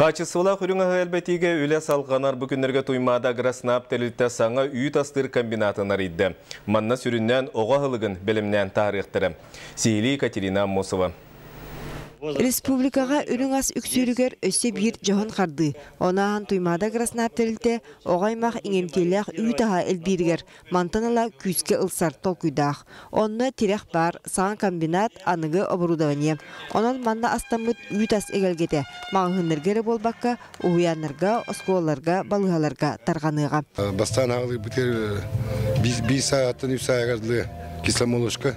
Қачысыла хүріңі әлбәтіге үлі салғанар бүкіндерге туймада граснап тәлітті саңа үйт астыр комбинатынар идді. Манна сүріннен оға ғылығын білімнен тарихтыры. Сейли Екатерина Мосова. Республикаға үрің ас үксүрігер өссе бір жоғын қарды. Онаған туймада граснап тәлітті оғаймақ иңемтеліғ үйт аға әлбергер. Мантанала күзге ұлсар толкүйдақ. Онны тирек бар саңа комбинат анығы оборудование. Онан манна астамыт үйт ас әгелгеті. Мағыныргері болбаққа ұғыянырға, осколарға, балығаларға тарғаныға. Бастан ағылы бұтер 1 сағаттан 3 сағаттылы кисломолочка,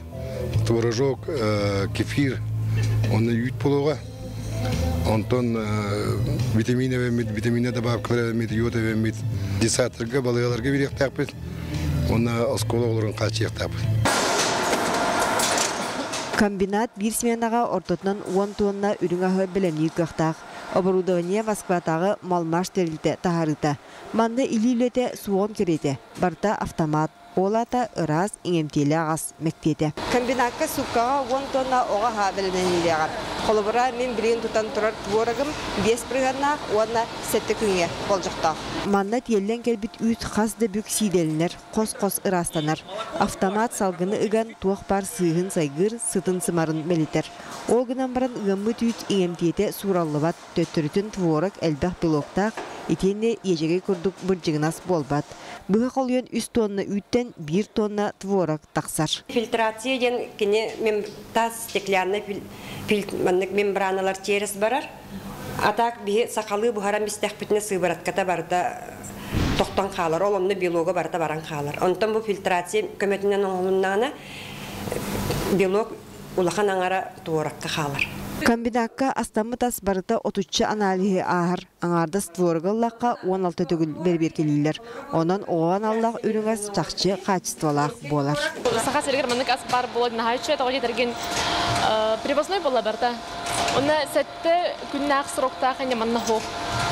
творожок, кефир. Он ют полога, онтон витамины добавка, йода, десятырга, балыгаларга берек таппет, он оскологларын качык таппет. Комбинат bir сменаға ортотынан 10 тонна үріңағы білемейік көқтақ. Оборудование Москватағы малмаш терілті тахарыта. Манды илилете суон кереті. Барта автомат. Олата ыраз иңемтелі ағас мектеті. Комбинатқа суккаға 10 тонна оға білінен елеғар. Қолыбыра мен бірен тұтан тұрар творығым 5 бірғаннақ, оғана сәтті күнге болжықтақ. Манна телден келбіт үйт қасды бүк сиделінер, қос-қос ырастанар. Автомат салғыны үган туақ бар сығын сайғыр, сытын сымарын мәлітер. Ол гынан баран ұғымы түйт иңемтеті сураллыбат төттірітін творық әлбәқ білоқтақ, етенде ежеге күрдік біржігінас болбат. Бұғы қолуен 3 тонна үйттен 1 тонна творог тақсар. Фильтрация ден кене таз стеклянный мембраналар терес барар. Атак бі сақалы бұхарам бістәқ бітіне сыбаратката барда тоқтан қалар. Ол онны белога барда баран қалар. Онтан бұл фильтрация көметінен оңылыннағына белог улахан аңара творогқа қалар. Комбинатқа астамы тас барыта 33 аналиғи ағыр, аңардас творғыллаққа 16 төгіл берберкелейлер. Онан оған аллақ үріңіз чақчы қачествалақ болар. Сақа сергер мұнық ас бар болады нағайчы, тоғы жетерген привозной бола барда. Оны сәтті күнні ақ сұрақтақ әне манна хоқ.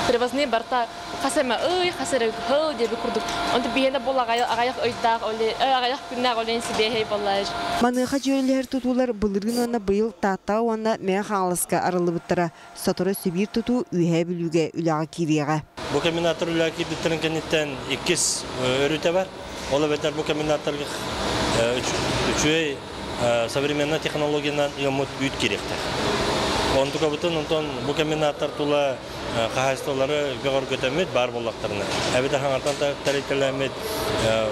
Привозной барда қасырма ұй, қасыры ғыл дебі күрдік. Онды бейені бол ағайық өйдақ, ағайық күннақ олен сібейхей болар. Маныға жөрелер тұтулар бұлырғын оны бұйыл тақта оны мәң қаңлысқа арылы бұттыра. Сатыры сөбір тұту үйе білуге үліға киреға. Бұл комбинатор үліға кирдіктірін кәнеттен 2 өріте бар. Олы бәтер бұл комбинаторғы үшуей современный технологиядан ұйымыт үйт керектір. Онды көбітін, бұл комбинатор тұла қағайстолары ғығыр көтемет бар болақтарына. Әбеті хаңартан тәрекелемет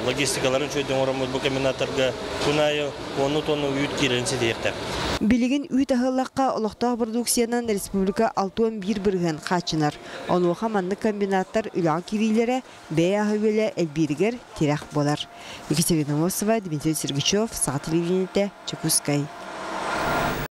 логистикаларын шөйдің орамыз бұл комбинаторға күнайы 10 тонны үйт керенсі дейіктер. Билигин үйт ағылаққа олықтағы продукциянан республика 6-11 бірген қачынар. Онуға манны комбинаттар үліға кирилері бәй ағывелі әлбергер терек болар. Екатерина Мосова, Дмитрий Сергачев, Саға телевидениеде, Чекускай.